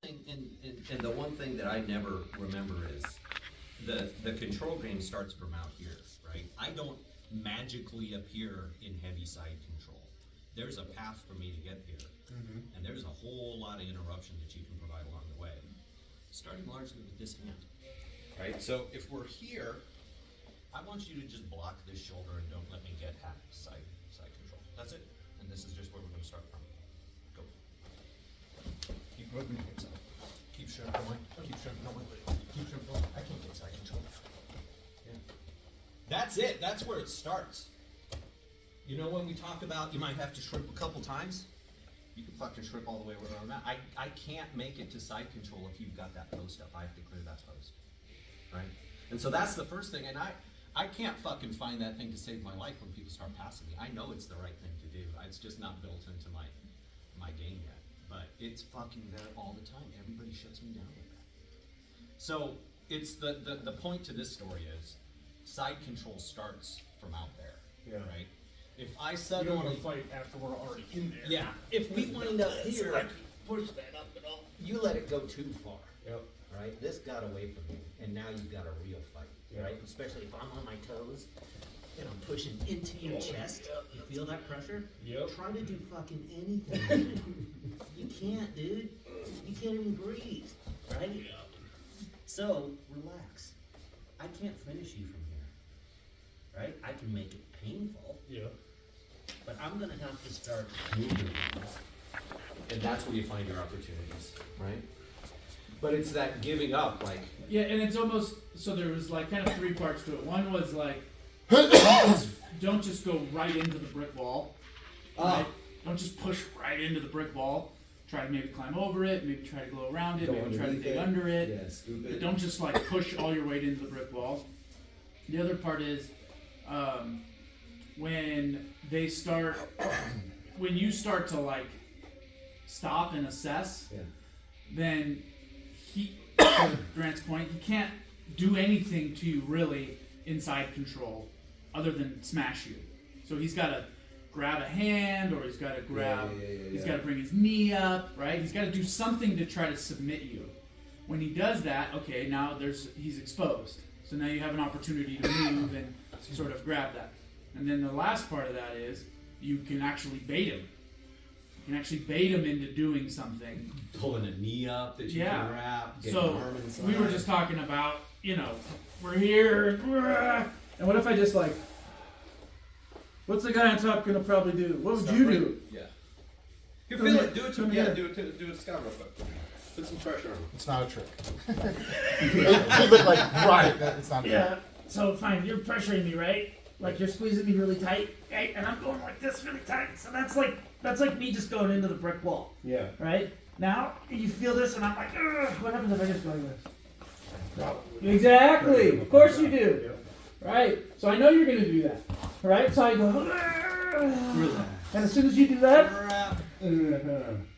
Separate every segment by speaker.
Speaker 1: And the one thing that I never remember is the control game starts from out here, right? I don't magically appear in heavy side control. There's a path for me to get here, and there's a whole lot of interruption that you can provide along the way, starting largely with this hand, right? So if we're here, I want you to just block this shoulder and don't let me get half side control. That's it, and this is just where we're going to start from. Go. Keep moving inside. Keep shrimp going. Keep shrimp going. Keep shrimp going. I can't get side control. Yeah. That's it. That's where it starts. You know, when we talk about you might have to shrimp a couple times, you can fucking shrimp all the way where I'm at. I can't make it to side control if you've got that post up. I have to clear that post. Right? And so that's the first thing. And I can't fucking find that thing to save my life when people start passing me. I know it's the right thing to do. It's just not built into my game yet. But it's fucking there all the time. Everybody shuts me down with that. So it's the point to this story is side control starts from out there. Yeah. Right? If I suddenly
Speaker 2: you don't want to fight after we're already in there.
Speaker 1: Yeah. If we wind up here,
Speaker 2: I can push that up and up.
Speaker 1: you let it go too far.
Speaker 2: Yep.
Speaker 1: Right? This got away from you, and now you've got a real fight.
Speaker 2: Yep.
Speaker 1: Right? Especially if I'm on my toes and I'm pushing into your chest. You feel that pressure?
Speaker 2: Yep.
Speaker 1: Try to do fucking anything. You can't, dude. You can't even breathe. Right?
Speaker 2: Yeah.
Speaker 1: So relax. I can't finish you from here. Right? I can make it painful.
Speaker 2: Yeah.
Speaker 1: But I'm gonna have to start moving. And that's where you find your opportunities, right? But it's that giving up, like
Speaker 3: Yeah, and it's almost, so there was like kind of three parts to it. One was like, don't just go right into the brick wall. Right? Don't just push right into the brick wall. Try to maybe climb over it, maybe try to go around it,
Speaker 1: Go
Speaker 3: maybe try to
Speaker 1: underneath
Speaker 3: dig
Speaker 1: it.
Speaker 3: under it.
Speaker 1: Yeah, scoop
Speaker 3: But
Speaker 1: it.
Speaker 3: don't just like push all your weight into the brick wall. The other part is when you start to like stop and assess,
Speaker 1: Yeah.
Speaker 3: then to Grant's point, he can't do anything to you really inside control other than smash you. So he's got to grab a hand, or he's got to grab, he's got to bring his knee up, right? He's got to do something to try to submit you. When he does that, okay, now he's exposed. So now you have an opportunity to move and sort of grab that. And then the last part of that is you can actually bait him. You can actually bait him into doing something.
Speaker 1: Pulling a knee up that you can wrap, getting
Speaker 3: So
Speaker 1: an arm inside.
Speaker 3: we were just talking about, we're here, and what if I just like, what's the guy on top gonna probably do? What would you do?
Speaker 4: Yeah. You feel it. Do it to him. Yeah. Do it to Scott real quick. Put some pressure on him.
Speaker 5: It's not a trick. Keep it like right. It's not.
Speaker 6: Yeah, so fine, you're pressuring me, right? Like you're squeezing me really tight, right? And I'm going like this really tight. So that's like me just going into the brick wall,
Speaker 4: Yeah.
Speaker 6: right? Now you feel this, and I'm like, ugh, what happens if I just go like this? Exactly. Of course you do. Right. So I know you're gonna do that, right? So I go, ugh. And as soon as you do that,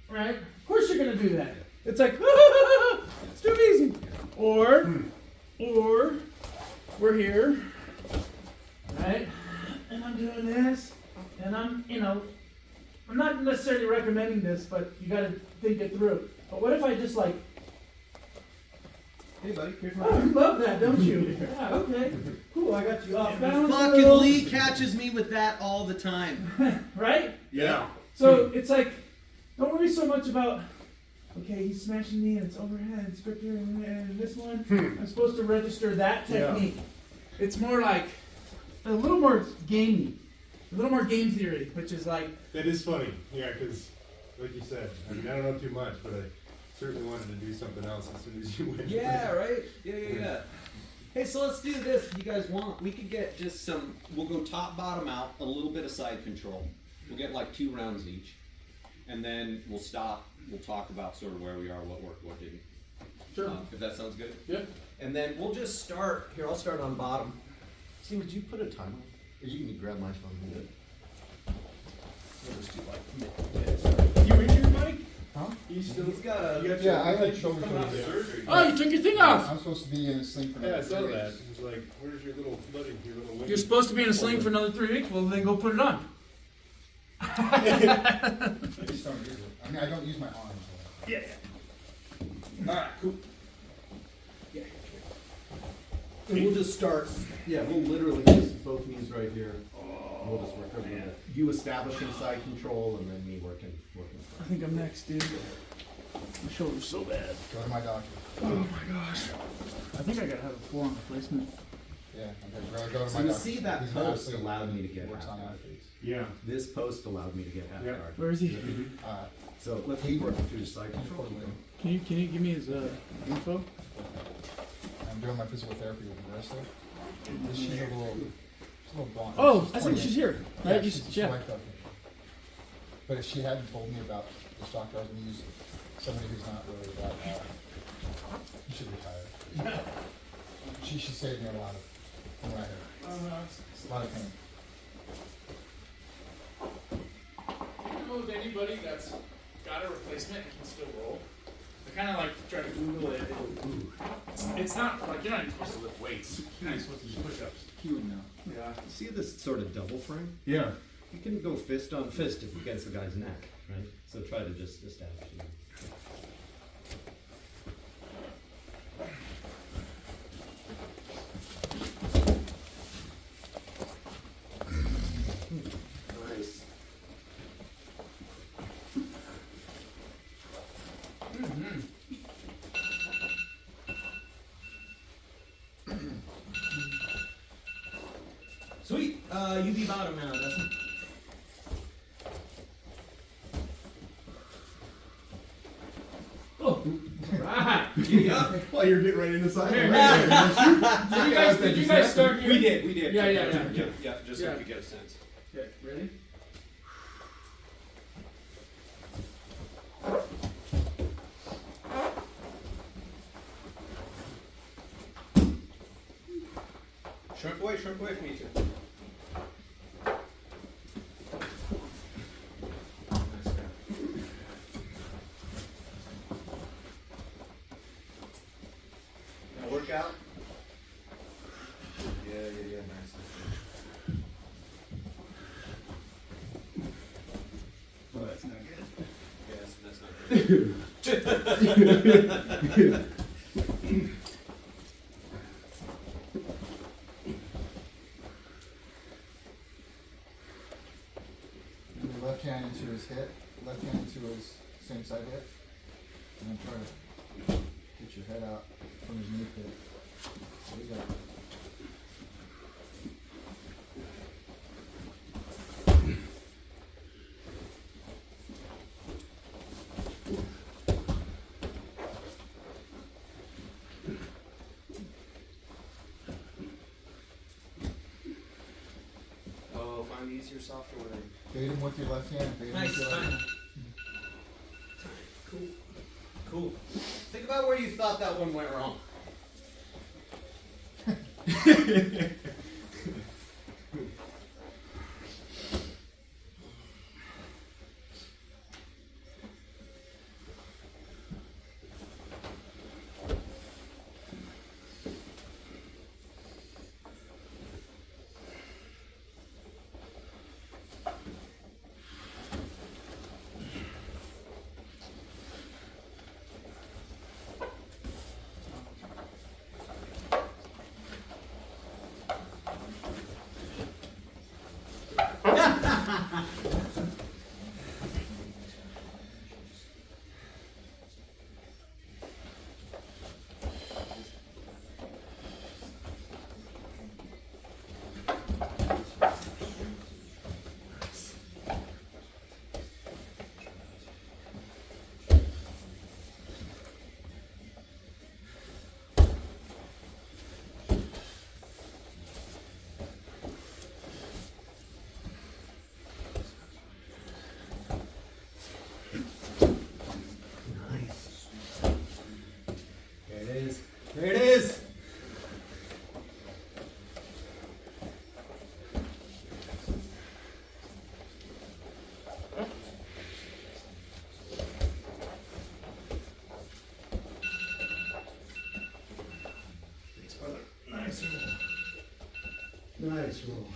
Speaker 6: right? Of course you're gonna do that. It's like, it's too easy. Or we're here, right? And I'm doing this, and I'm not necessarily recommending this, but you got to think it through. But what if I just like,
Speaker 4: Hey, buddy. Here's
Speaker 6: oh, you love that, don't you? Yeah, okay, cool, I got you off balance.
Speaker 1: Fucking Lee catches me with that all the time.
Speaker 6: Right?
Speaker 4: Yeah.
Speaker 6: So it's like, don't worry so much about, okay, he's smashing me and it's overhead, it's grip here, and this one, I'm supposed to register that technique.
Speaker 3: It's more like a little more gamey, a little more game theory, which is like,
Speaker 2: That is funny. Yeah, because like you said, I mean, I don't know too much, but I certainly wanted to do something else as soon as you went.
Speaker 1: Yeah, right? Yeah. Hey, so let's do this if you guys want. We could get just we'll go top, bottom out, a little bit of side control. We'll get like 2 rounds each. And then we'll stop. We'll talk about sort of where we are, what worked, what didn't.
Speaker 3: sure,
Speaker 1: If that sounds good.
Speaker 3: yeah.
Speaker 1: And then we'll just start. Here, I'll start on bottom. See, would you put a timer? Or you can grab my phone and do it.
Speaker 2: You injured, Mike?
Speaker 5: Huh?
Speaker 2: He's
Speaker 4: got a.
Speaker 5: Yeah, I had shoulder surgery.
Speaker 4: surgery.
Speaker 3: Oh, you took your thing off.
Speaker 5: I'm supposed to be in a sling for
Speaker 2: Yeah, I
Speaker 5: another
Speaker 2: saw
Speaker 5: 3
Speaker 2: that.
Speaker 5: weeks.
Speaker 2: It was like, where's your little buddy, your little wing?
Speaker 3: You're supposed to be in a sling for another 3 weeks. Well, then go put it on.
Speaker 5: I just don't use it. I mean, I don't use my arms.
Speaker 6: Yeah.
Speaker 4: Alright, cool.
Speaker 5: And we'll just start, we'll literally just both knees right here. We'll just work over that. You establishing side control and then me working.
Speaker 3: I think I'm next, dude. My shoulder's so bad.
Speaker 7: Go to my doctor.
Speaker 3: Oh my gosh. I think I gotta have a forearm replacement.
Speaker 7: Yeah, okay, go to my
Speaker 5: So you
Speaker 7: doctor.
Speaker 5: see that
Speaker 7: He's
Speaker 5: post
Speaker 7: actually-
Speaker 5: allowed me to get
Speaker 7: works
Speaker 5: half
Speaker 7: on
Speaker 5: guard.
Speaker 7: athletes.
Speaker 2: Yeah.
Speaker 5: This post allowed me to get half
Speaker 2: Yeah.
Speaker 5: guard.
Speaker 3: Where is he?
Speaker 5: So let's keep working through the side control.
Speaker 3: Can you give me his info?
Speaker 7: I'm doing my physical therapy with Marissa. She's a little blunt.
Speaker 3: Oh,
Speaker 7: She's
Speaker 3: I think
Speaker 7: 28.
Speaker 3: she's here.
Speaker 7: Yeah,
Speaker 3: Right?
Speaker 7: she's wiped up. But if she hadn't told me about this doctor, I was gonna use somebody who's not really that, you should retire. She saved me a lot from what I heard. A lot of pain.
Speaker 3: Do you know of anybody that's got a replacement and can still roll? I kind of like try to Google it. It's not like you're not even supposed to lift weights. You're not even supposed to do push-ups.
Speaker 7: Healing now.
Speaker 3: Yeah.
Speaker 5: See this sort of double frame?
Speaker 2: Yeah.
Speaker 5: You can go fist on fist if against the guy's neck, right? So try to just establish it. Nice.
Speaker 1: Sweet. You be bottom now, Dustin.
Speaker 3: Oh, right.
Speaker 1: Yeah.
Speaker 5: Well, you're getting right in the side.
Speaker 3: Here, Did you guys start here?
Speaker 4: We did.
Speaker 3: Yeah.
Speaker 4: Yeah, just so
Speaker 3: Yeah.
Speaker 4: we could get a sense.
Speaker 3: Okay, ready?
Speaker 4: Shrunk away from each other. Now work out. Yeah, nice.
Speaker 3: Oh, that's not good.
Speaker 4: Yes, that's not good.
Speaker 7: Move your left hand into his hip, left hand into his same side hip. And then try to get your head out from his knee pit. There you go.
Speaker 4: Oh, find the easier, softer way.
Speaker 7: Bait him with your left hand, bait him
Speaker 1: Nice.
Speaker 7: with your left hand.
Speaker 1: Cool. Think about where you thought that one went wrong.
Speaker 5: There it is. Thanks, brother. Nice roll. Nice roll.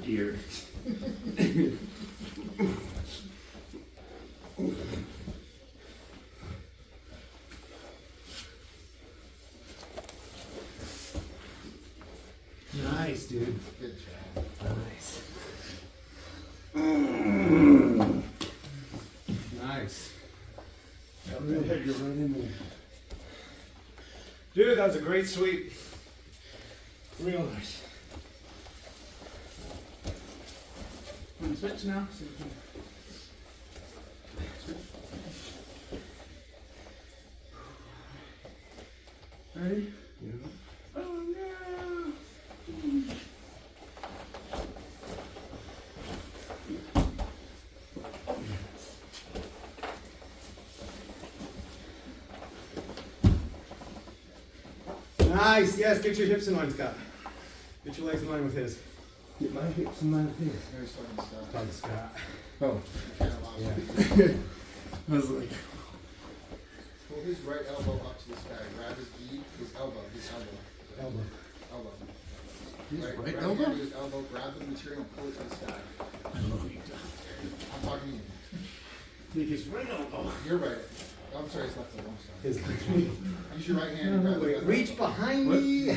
Speaker 2: dear. Nice, dude.
Speaker 7: Good job.
Speaker 2: Nice. Nice. You're right in there. Dude, that was a great sweep. Real nice.
Speaker 3: Want to switch now? So you can- Ready? Oh no!
Speaker 2: Nice. Yes, get your hips in line, Scott. Get your legs in line with his. Get my hips in line with his.
Speaker 7: There's fucking stuff.
Speaker 2: Talk to Scott.
Speaker 7: Oh, can't allow
Speaker 2: Yeah.
Speaker 7: it.
Speaker 2: I was like,
Speaker 7: Pull his right elbow up to this guy. Grab his knee, his elbow.
Speaker 2: elbow.
Speaker 7: Elbow.
Speaker 2: His right
Speaker 7: hand
Speaker 2: elbow?
Speaker 7: to his elbow, grab the material and pull it to this guy.
Speaker 2: I don't know who you
Speaker 7: I'm talking to you.
Speaker 2: Think his right elbow.
Speaker 7: You're right. I'm sorry, it's left elbow. I'm
Speaker 2: His
Speaker 7: sorry. Use your right hand and grab the left
Speaker 2: reach
Speaker 7: elbow.
Speaker 2: behind me.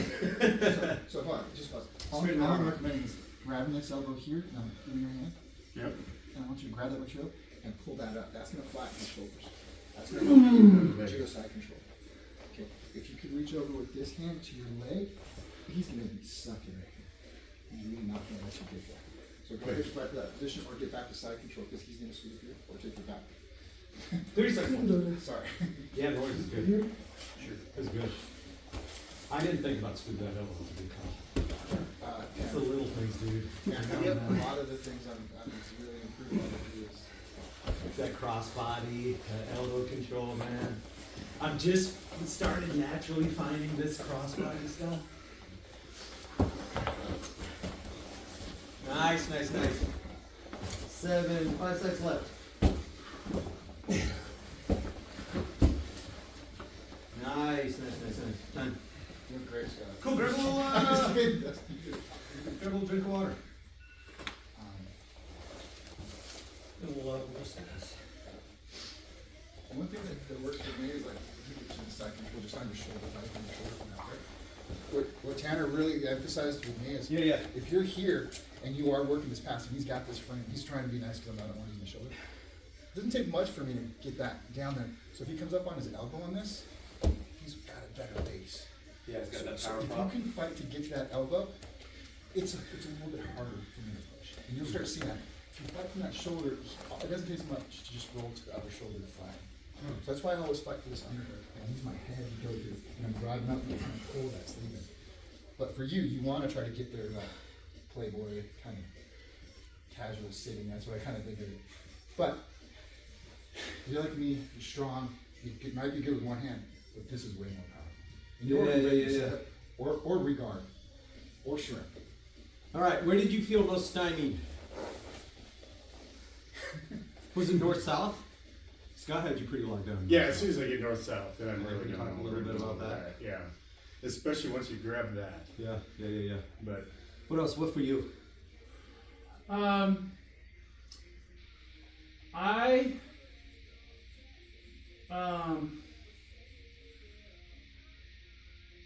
Speaker 7: So hold on, just pause. All I'm recommending is grabbing this elbow here, now in your hand,
Speaker 2: Yep.
Speaker 7: and I want you to grab that material and pull that up. That's gonna flatten the shoulders. That's gonna judo side control. Okay, if you could reach over with this hand to your leg, he's gonna be sucking right here. He's really not gonna let you get there. So go ahead, back to that position or get back to side control because he's gonna sweep here or take it back.
Speaker 2: 30 seconds.
Speaker 7: Sorry.
Speaker 2: Yeah, the noise is good. Sure. It's good. I didn't think about scoop that elbow. It's a good call. It's the little things, dude.
Speaker 7: Yeah, no, a lot of the things I'm really improving on is
Speaker 2: It's that crossbody, elbow control, man. I'm just started naturally finding this crossbody stuff. Nice, nice, nice. 5 seconds left. Nice, nice, nice, nice. Time.
Speaker 7: doing great stuff.
Speaker 2: Cool, grab a little,
Speaker 7: I'm just kidding.
Speaker 2: grab a little drink of water. We'll discuss.
Speaker 7: One thing that works for me is like, you get to the side control just on your shoulder, right on your shoulder from out there. What Tanner really emphasized with me is,
Speaker 2: Yeah.
Speaker 7: if you're here and you are working this pass, and he's got this frame, he's trying to be nice because I'm not wanting the shoulder. It doesn't take much for me to get that down there. So if he comes up on his elbow on this, he's got a better base.
Speaker 2: Yeah, it's got that
Speaker 7: So
Speaker 2: power
Speaker 7: if
Speaker 2: pop.
Speaker 7: you can fight to get to that elbow, it's a little bit harder for me to push. And you'll start seeing that. If you fight from that shoulder, it doesn't take much to just roll to the other shoulder to fly. So that's why I always fight for this underhook. And use my head to go through, and I'm driving up and trying to pull that sleeve in. But for you, you want to try to get there like playboy kind of casual sitting. That's what I kind of think of it. But if you're like me, you're strong. You might be good with one hand, but this is way more powerful. And you're already ready to set up, or regard, or shrimp.
Speaker 2: All right, where did you feel most stymied? Was it north-south? Scott had you pretty locked down.
Speaker 8: Yeah, as soon as I get north-south, then I'm
Speaker 2: Yeah,
Speaker 8: really
Speaker 2: we can
Speaker 8: gonna
Speaker 2: talk a little bit about that.
Speaker 8: Yeah, especially once you grab that.
Speaker 2: Yeah.
Speaker 8: But
Speaker 2: What else? What for you?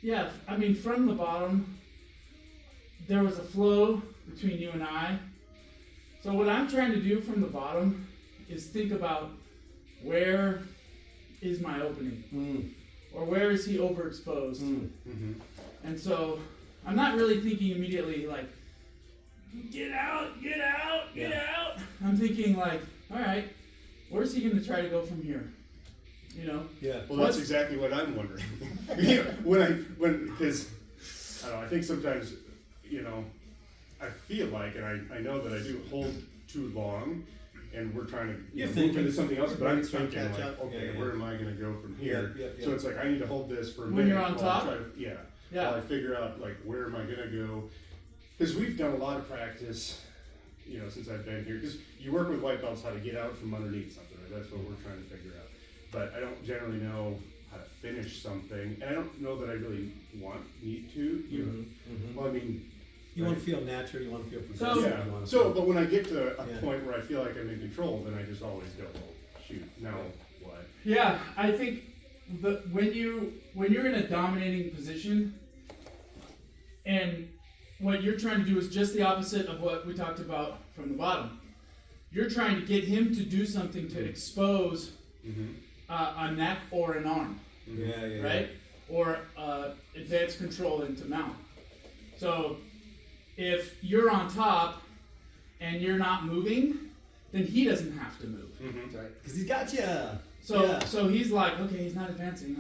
Speaker 3: Yeah, I mean, from the bottom, there was a flow between you and I. So what I'm trying to do from the bottom is think about where is my opening, or where is he overexposed. And so I'm not really thinking immediately like, get out, get out, get out. I'm thinking like, all right, where's he going to try to go from here? You know?
Speaker 2: Yeah.
Speaker 8: well, that's exactly what I'm wondering. Because I don't know. I think sometimes, I feel like, and I know that I do hold too long, and we're trying to
Speaker 2: You're
Speaker 8: move
Speaker 2: thinking.
Speaker 8: into something else. But I'm
Speaker 2: Brain's trying to
Speaker 8: thinking
Speaker 2: catch
Speaker 8: like,
Speaker 2: up.
Speaker 8: okay,
Speaker 2: Yeah.
Speaker 8: where am I going to go from here?
Speaker 2: Yeah.
Speaker 8: So it's like I need to hold this for a
Speaker 3: When
Speaker 8: minute
Speaker 3: you're on
Speaker 8: while I
Speaker 3: top?
Speaker 8: try to-
Speaker 3: Yeah.
Speaker 8: While I figure out like where am I gonna go, because we've done a lot of practice, since I've been here. Because you work with white belts how to get out from underneath something. Right? That's what we're trying to figure out. But I don't generally know how to finish something, and I don't know that I really need to. Well, I mean,
Speaker 5: You want to feel natural, you want to feel
Speaker 6: So-
Speaker 5: possessive.
Speaker 8: Yeah,
Speaker 5: you wanna
Speaker 8: so,
Speaker 5: feel-
Speaker 8: but when I get to a
Speaker 5: Yeah.
Speaker 8: point where I feel like I'm in control, then I just always go, well, shoot, now what?
Speaker 3: Yeah, I think when you're in a dominating position, and what you're trying to do is just the opposite of what we talked about from the bottom. You're trying to get him to do something to expose a neck or an arm,
Speaker 5: Yeah.
Speaker 3: right? Or advanced control into mount. So if you're on top and you're not moving, then he doesn't have to move.
Speaker 5: Because he's got you.
Speaker 3: So
Speaker 5: Yeah.
Speaker 3: so he's like, okay, he's not advancing.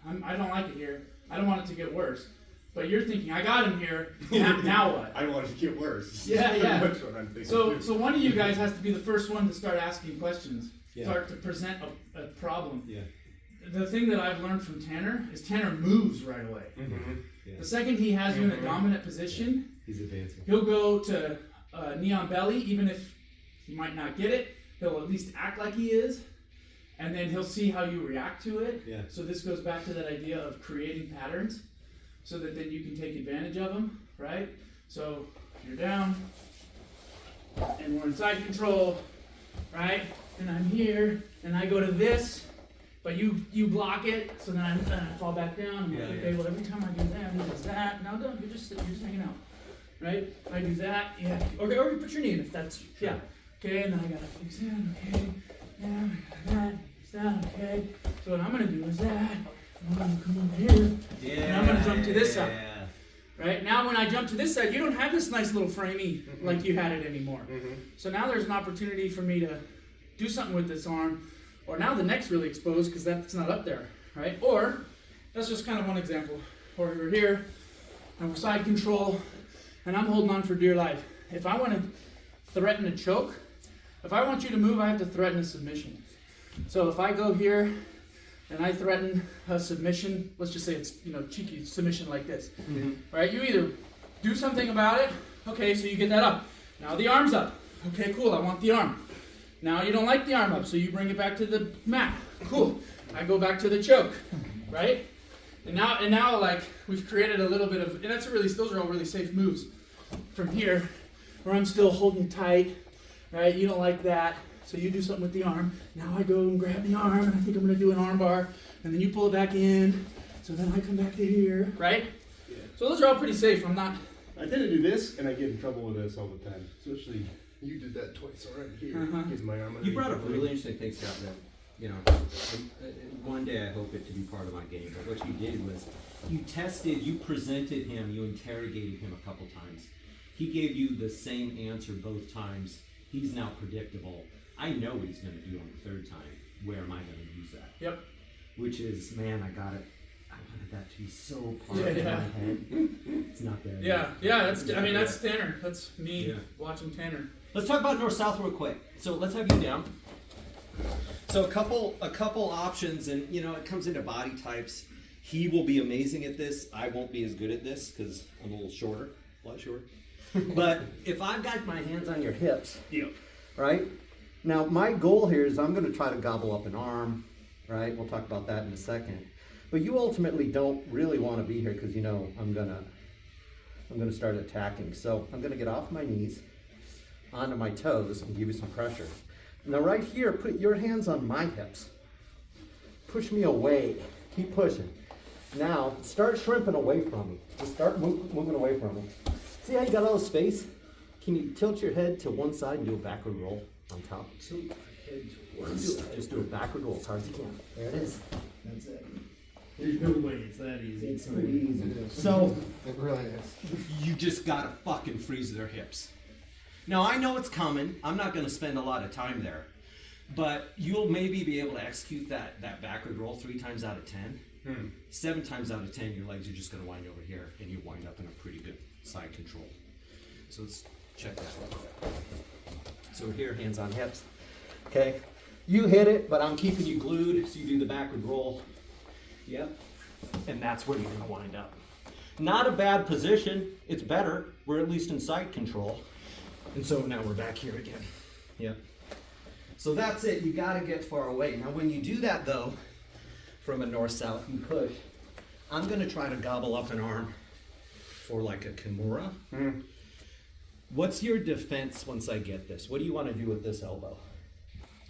Speaker 3: I don't like it here. I don't want it to get worse. But you're thinking, I got him here. Now what?
Speaker 8: I don't want it to get worse.
Speaker 3: Yeah,
Speaker 8: That's
Speaker 3: yeah.
Speaker 8: pretty much what I'm thinking.
Speaker 3: So
Speaker 8: too.
Speaker 3: one of you guys has to be the first one to start asking questions.
Speaker 5: Yeah.
Speaker 3: Start to present a problem.
Speaker 5: Yeah.
Speaker 3: The thing that I've learned from Tanner is Tanner moves right away.
Speaker 5: Yeah.
Speaker 3: The second he has you in a dominant position,
Speaker 5: He's advancing.
Speaker 3: he'll go to knee on belly, even if he might not get it. He'll at least act like he is, and then he'll see how you react to it.
Speaker 5: Yeah.
Speaker 3: So this goes back to that idea of creating patterns, so that then you can take advantage of them, right? So you're down, and we're inside control, right? And I'm here, and I go to this, but you block it, so then I fall back down. I'm like,
Speaker 5: Yeah,
Speaker 3: okay,
Speaker 5: yeah.
Speaker 3: well every time I do that, he does that. Now don't, you're just hanging out, right? I do that, yeah. Okay, or you put your knee in if that's yeah. Okay, and then I gotta fix that. Okay, yeah, that, fix that. Okay. So what I'm gonna do is that. I'm gonna come over here.
Speaker 5: Yeah.
Speaker 3: And I'm gonna jump to this side. Right? Now when I jump to this side, you don't have this nice little framey like you had it anymore. So now there's an opportunity for me to do something with this arm, or now the neck's really exposed because that's not up there, right? Or, that's just kind of one example. Or we're here, and we're side control, and I'm holding on for dear life. If I want to threaten a choke, if I want you to move, I have to threaten a submission. So if I go here, and I threaten a submission, let's just say it's, cheeky submission like this. Right? You either do something about it, okay, so you get that up. Now the arm's up. Okay, cool, I want the arm. Now you don't like the arm up, so you bring it back to the mat. Cool. I go back to the choke, right? And now like we've created a little bit of, and those are all really safe moves. From here, where I'm still holding tight, right? You don't like that. So you do something with the arm. Now I go and grab the arm, and I think I'm gonna do an arm bar, and then you pull it back in. So then I come back to here, right?
Speaker 8: Yeah.
Speaker 3: So those are all pretty safe. I'm not.
Speaker 8: I tend to do this, and I get in trouble with this all the time. Especially, you did that twice already here. Getting my arm
Speaker 1: You brought up a
Speaker 8: underneath
Speaker 1: really
Speaker 8: the
Speaker 1: interesting thing, Scott, that, one day I hope it to be part of my game, but what you did was you presented him, you interrogated him a couple times. He gave you the same answer both times. He's now predictable. I know what he's going to do on the third time. Where am I going to use that?
Speaker 3: Yep.
Speaker 1: Which is, man, I got it. I wanted that to be so part of
Speaker 3: Yeah.
Speaker 1: my head. It's not there.
Speaker 3: Yeah. That's Tanner. That's me
Speaker 1: Yeah.
Speaker 3: watching Tanner.
Speaker 1: Let's talk about north-south real quick. So let's have you down. So a couple options, and it comes into body types. He will be amazing at this. I won't be as good at this because I'm a lot shorter. But if I've got my hands on your hips, right? Now my goal here is I'm going to try to gobble up an arm, right? We'll talk about that in a second. But you ultimately don't really want to be here because I'm gonna start attacking. So I'm gonna get off my knees onto my toes and give you some pressure. Now right here, put your hands on my hips. Push me away. Keep pushing. Now start shrimping away from me. Just start moving away from me. See how you got all the space? Can you tilt your head to one side and do a backward roll on top? Just do a backward roll as hard as you can. There it is.
Speaker 5: That's it. There's no way it's that easy.
Speaker 1: It's pretty easy. So
Speaker 7: It really is.
Speaker 1: you just gotta fucking freeze their hips. Now I know it's coming. I'm not gonna spend a lot of time there, but you'll maybe be able to execute that backward roll 3 times out of 10. 7 times out of 10, your legs are just gonna wind over here, and you wind up in a pretty good side control. So let's check that. So here, hands on hips. Okay, you hit it, but I'm keeping you glued, so you do the backward roll. Yep, and that's where you're gonna wind up. Not a bad position, it's better. We're at least in side control. And so now we're back here again. Yep. So that's it, you gotta get far away. Now when you do that though, from a north-south, you push. I'm gonna try to gobble up an arm for like a Kimura. What's your defense once I get this? What do you want to do with this elbow?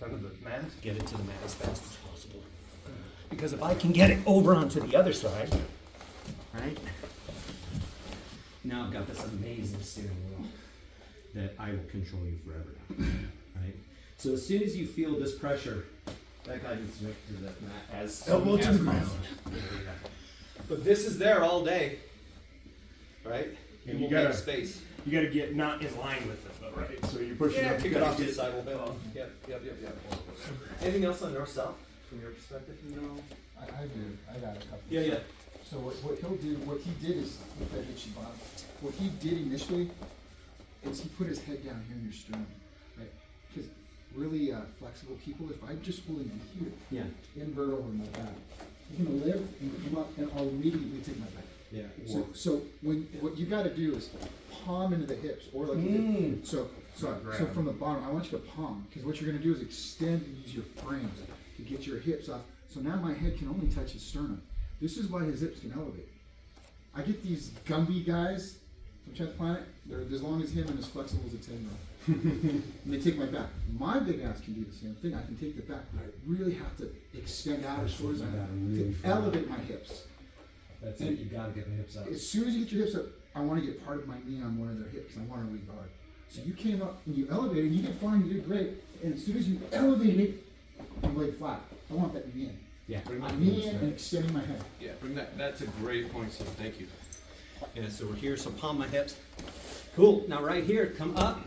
Speaker 8: Under the mat.
Speaker 1: Get it to the mat as fast as possible. Because if I can get it over onto the other side, right? Now I've got this amazing steering wheel that I will control you forever now, right? So as soon as you feel this pressure, that guy needs to make through that mat as
Speaker 8: Elbow to the ground.
Speaker 1: possible. But this is there all day, right?
Speaker 8: And
Speaker 1: It
Speaker 8: you
Speaker 1: will
Speaker 8: gotta-
Speaker 1: make space.
Speaker 8: You got to get not in line with it, though, right? So you're pushing
Speaker 1: Yeah,
Speaker 8: up.
Speaker 1: kick
Speaker 8: You
Speaker 1: it
Speaker 8: gotta
Speaker 1: off to the
Speaker 8: get-
Speaker 1: side a little bit. Yep. Anything else on north south from your perspective?
Speaker 7: No, I do. I got a couple.
Speaker 1: Yeah.
Speaker 7: So what he'll do, what he did is, with that Ichiban, what he did initially is he put his head down here in your sternum, right? Because really flexible people, if I'm just holding him here,
Speaker 1: Yeah.
Speaker 7: invert over my back, I'm gonna live and come up and I'll immediately take my back.
Speaker 1: Yeah.
Speaker 7: So when what you got to do is palm into the hips, or like you did. So from the bottom, I want you to palm, because what you're going to do is extend and use your frames to get your hips up. So now my head can only touch his sternum. This is why his hips can elevate. I get these Gumby guys from Chad Planet. They're as long as him and as flexible as a 10-year-old. And they take my back. My big ass can do the same thing. I can take the back, but I really have to extend out as short as I can to elevate my hips.
Speaker 2: That's it, you gotta get the hips up.
Speaker 7: As soon as you get your hips up, I want to get part of my knee on one of their hips. I want to regard. So you came up and you elevated, and you did fine, you did great. And as soon as you elevated it, I'm laid flat. I want that knee in.
Speaker 1: Yeah.
Speaker 7: My knee in and extending my head.
Speaker 4: Yeah, bring that. That's a great point, so thank you.
Speaker 1: Yeah, so we're here, so palm my hips. Cool. Now right here, come up.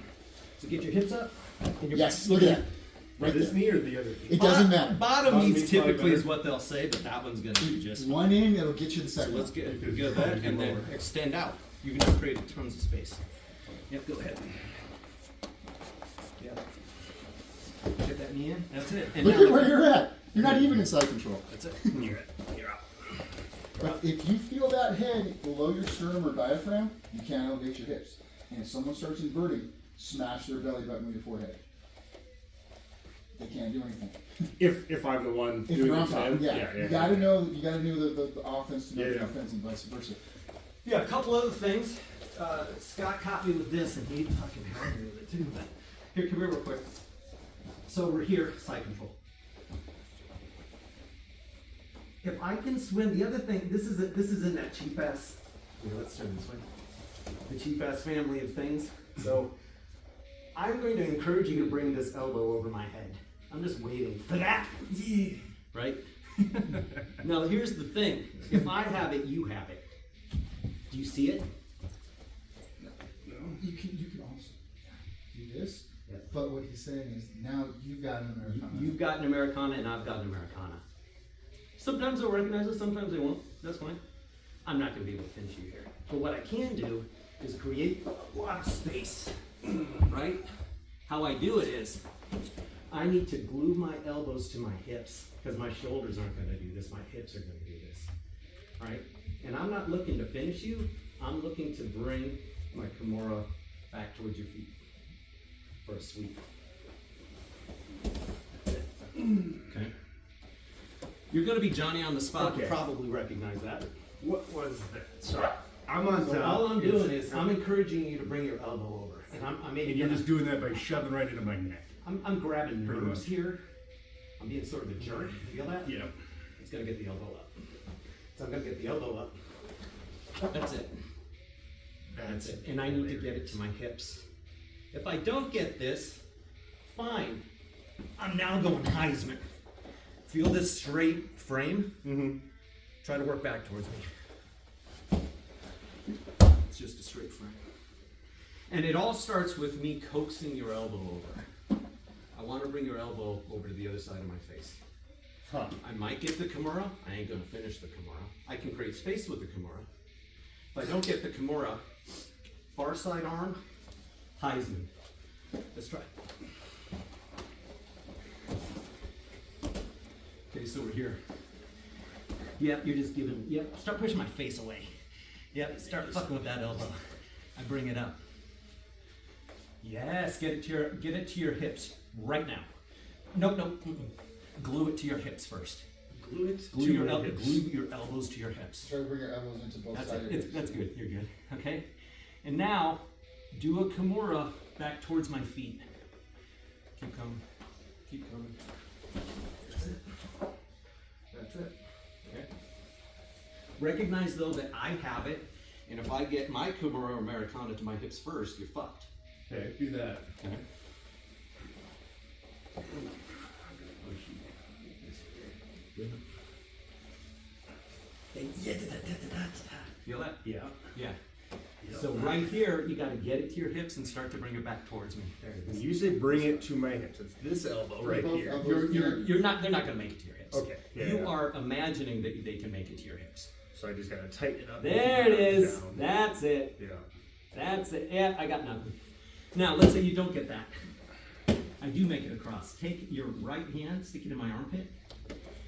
Speaker 1: So get your hips up. And your
Speaker 7: Yes, look at that. Right
Speaker 8: This
Speaker 7: there.
Speaker 8: knee or the other?
Speaker 7: It doesn't matter.
Speaker 1: Bottom
Speaker 8: Bottom
Speaker 1: knees
Speaker 8: knee's probably
Speaker 1: typically
Speaker 8: better.
Speaker 1: is what they'll say, but that one's gonna be just fine.
Speaker 7: One in, it'll get you the
Speaker 1: So
Speaker 7: second
Speaker 1: let's
Speaker 7: one.
Speaker 1: get that and then extend out. You've now created tons of space. Yep, go ahead. Yep. Get that knee in. That's it. And
Speaker 7: Look
Speaker 1: now
Speaker 7: at where you're at. You're not even in side control.
Speaker 1: that's it. You're it. You're out.
Speaker 7: But if you feel that head below your sternum or diaphragm, you can't elevate your hips. And if someone starts inverting, smash their belly button with your forehead. They can't do anything.
Speaker 8: If I'm the one
Speaker 7: If
Speaker 8: doing
Speaker 7: you're
Speaker 8: the
Speaker 7: on top,
Speaker 8: 10,
Speaker 7: yeah. You gotta know the offense to know the defense and vice versa.
Speaker 1: Yeah, a couple other things. Scott caught me with this, and he fucking helped me with it too. But here, come here real quick. So we're here, side control. If I can swim, the other thing, this is in that cheap ass. Here, let's turn this way. The cheap ass family of things. So I'm going to encourage you to bring this elbow over my head. I'm just waiting for that. Yeah. Right? Now here's the thing. If I have it, you have it. Do you see it?
Speaker 7: You can also do this,
Speaker 1: Yeah.
Speaker 7: but what he's saying is now you've got an Americana.
Speaker 1: You've got an Americana and I've got an Americana. Sometimes they'll recognize it, sometimes they won't. That's fine. I'm not going to be able to finish you here. But what I can do is create a lot of space, right? How I do it is I need to glue my elbows to my hips because my shoulders aren't going to do this. My hips are going to do this, right? And I'm not looking to finish you. I'm looking to bring my Kimura back towards your feet for a sweep. Okay. You're going to be Johnny on the spot.
Speaker 8: Okay.
Speaker 1: You probably recognize that.
Speaker 8: What was that? Sorry. I'm on
Speaker 1: So
Speaker 8: top.
Speaker 1: all I'm doing is I'm encouraging you to bring your elbow over, and I'm maybe
Speaker 8: And you're just doing that by shoving right into my neck.
Speaker 1: I'm grabbing
Speaker 8: Pretty
Speaker 1: nerves
Speaker 8: much.
Speaker 1: here. I'm being sort of a jerk. You feel that?
Speaker 8: Yeah.
Speaker 1: It's gonna get the elbow up. So I'm gonna get the elbow up. That's it. That's it. And I need to get it to my hips. If I don't get this, fine. I'm now going Heisman. Feel this straight frame?
Speaker 8: Mm-hmm.
Speaker 1: Try to work back towards me. It's just a straight frame. And it all starts with me coaxing your elbow over. I want to bring your elbow over to the other side of my face.
Speaker 8: Huh.
Speaker 1: I might get the Kimura. I ain't going to finish the Kimura. I can create space with the Kimura. If I don't get the Kimura, far side arm, Heisman. Let's try. Okay, so we're here. Yep, you're just giving, yep, start pushing my face away. Yep, start fucking with that elbow. I bring it up. Yes, get it to your hips right now. Nope. Mm-mm. Glue it to your hips first.
Speaker 2: glue it
Speaker 9: Glue
Speaker 2: to
Speaker 9: your,
Speaker 2: my hips.
Speaker 9: glue your elbows to your hips.
Speaker 7: Try to bring your elbows into both
Speaker 9: That's
Speaker 7: sides
Speaker 9: it.
Speaker 7: of your
Speaker 9: It's,
Speaker 7: hips.
Speaker 9: that's good. You're good. Okay. And now, do a Kimura back towards my feet. Keep coming. Keep coming. That's it. That's it. Okay. Recognize though that I have it, and if I get my Kimura Americana to my hips first, you're fucked.
Speaker 8: Okay, do that.
Speaker 9: Okay. Feel that?
Speaker 2: Yeah.
Speaker 9: Yeah. So right here, you got to get it to your hips and start to bring it back towards me. There it
Speaker 8: When
Speaker 9: is.
Speaker 8: you say bring it to my hips, it's this elbow right
Speaker 7: Both
Speaker 8: here.
Speaker 7: elbows.
Speaker 9: You're not. They're not going to make it to your hips.
Speaker 8: Okay. Yeah,
Speaker 9: You
Speaker 8: yeah.
Speaker 9: are imagining that they can make it to your hips.
Speaker 8: So I just gotta tighten it up.
Speaker 9: There it is.
Speaker 8: Down.
Speaker 9: That's it.
Speaker 8: Yeah.
Speaker 9: That's it. Yeah, I got nothing. Now, let's say you don't get that. I do make it across. Take your right hand, stick it in my armpit.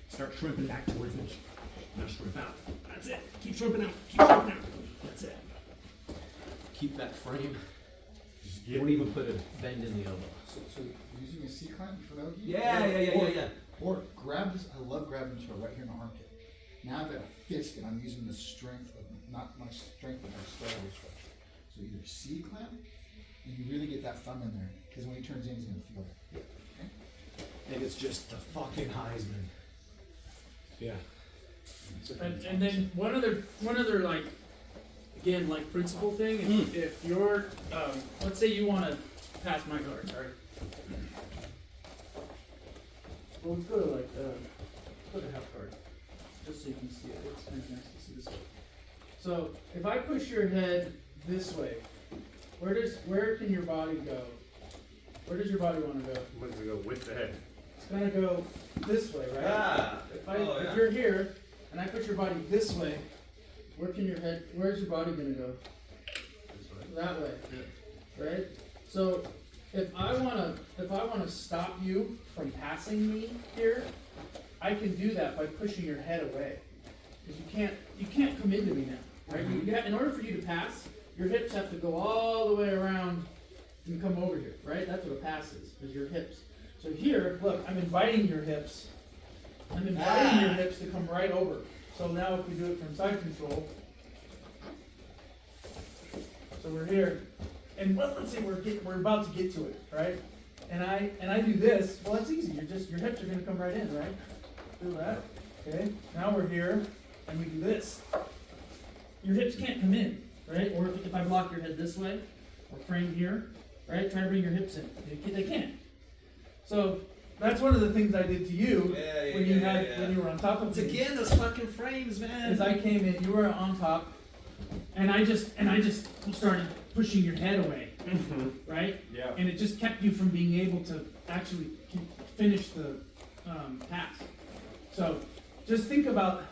Speaker 9: Start shrimping back towards me. Now shrimp out. That's it. Keep shrimping out. Keep shrimping out. That's it. Keep that frame.
Speaker 8: Just get
Speaker 9: Don't even put a bend in the elbow.
Speaker 7: So using a C-clamp for that?
Speaker 9: Yeah.
Speaker 7: Or grab this, I love grabbing this right here in the armpit. Now I've got a fist and I'm using the strength of, not my strength, but my steroid stretch. So either C-clamp, and you really get that thumb in there, because when he turns in, he's gonna feel it. Okay?
Speaker 2: And it's just the fucking Heisman. Yeah.
Speaker 6: And then one other like, again, like principle thing, if you're, let's say you want to pass my guard, right? Well, let's go to like, go to half guard, just so you can see it. It's kind of nice to see this way. So if I push your head this way, where can your body go? Where does your body want to go?
Speaker 8: What's it go with the head?
Speaker 6: It's gonna go this way, right?
Speaker 4: Ah.
Speaker 6: If you're here and I put your body this way, where's your body gonna go? That way. Right? So if I wanna stop you from passing me here, I can do that by pushing your head away. Because you can't come into me now. Right? In order for you to pass, your hips have to go all the way around and come over here, right? That's what a pass is your hips. So here, look, I'm inviting your hips. I'm inviting your hips to come right over. So now if we do it from side control, so we're here, and let's say we're about to get to it, right? And I do this. Well, that's easy. Your hips are going to come right in, right? Do that. Okay. Now we're here, and we do this. Your hips can't come in, right? Or if I block your head this way, or frame here, right? Try to bring your hips in. They can't. So that's one of the things I did to you when you were on top of
Speaker 9: It's
Speaker 6: me.
Speaker 9: again those fucking frames, man.
Speaker 6: As I came in, you were on top, and I just started pushing your head away, right?
Speaker 8: Yeah.
Speaker 6: And it just kept you from being able to actually finish the pass. So just think about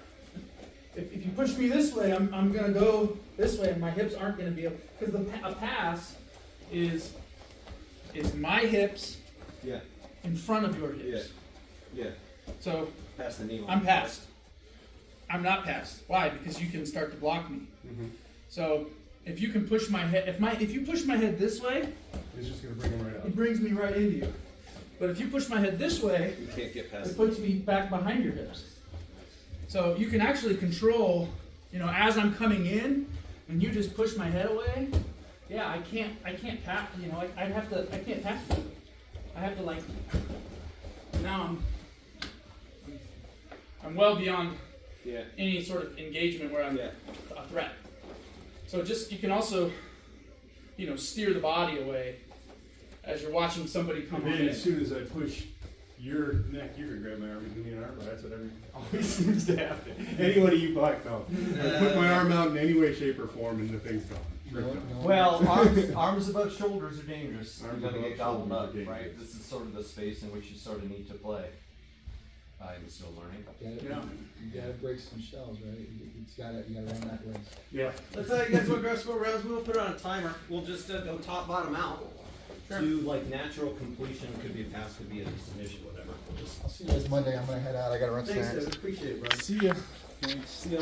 Speaker 6: if you push me this way, I'm gonna go this way, and my hips aren't gonna be able, because a pass is my hips
Speaker 1: Yeah.
Speaker 6: in front of your hips.
Speaker 1: Yeah.
Speaker 6: So
Speaker 1: Pass the knee.
Speaker 6: I'm passed. I'm not passed. Why? Because you can start to block me. So if you can push my head, if you push my head this way,
Speaker 8: It's just gonna bring him right up.
Speaker 6: it brings me right into you. But if you push my head this way,
Speaker 1: You can't get past
Speaker 6: it puts me back behind your hips. So you can actually control, as I'm coming in, and you just push my head away. Yeah, I can't pass. I can't pass you. I have to now I'm well beyond
Speaker 1: Yeah.
Speaker 6: any sort of engagement where I'm
Speaker 1: Yeah.
Speaker 6: a threat. So you can also, steer the body away as you're watching somebody come
Speaker 8: And
Speaker 6: on
Speaker 8: then
Speaker 6: in.
Speaker 8: as soon as I push your neck, you're gonna grab my arm and give me an arm. That's what always seems to happen. Anybody you black belt. I put my arm out in any way, shape, or form, and the thing's gone.
Speaker 5: Well, arms above shoulders are dangerous.
Speaker 8: Arms
Speaker 5: You're gonna
Speaker 8: above
Speaker 5: get gobbled
Speaker 8: shoulders
Speaker 5: up,
Speaker 8: are dangerous.
Speaker 5: right? This is sort of the space in which you sort of need to play. I'm still learning.
Speaker 7: You gotta break some shells, right? You gotta run that race.
Speaker 8: Yeah.
Speaker 1: Let's you guys want to grab some more rounds. We'll put it on a timer. We'll just go top, bottom out. To natural completion. Could be a pass, could be a submission, whatever. We'll just
Speaker 7: I'll see you guys Monday. I'm gonna head out. I gotta run
Speaker 1: thanks,
Speaker 7: snacks.
Speaker 1: guys. Appreciate it, bro.
Speaker 8: See ya.
Speaker 7: Thanks.
Speaker 1: See ya.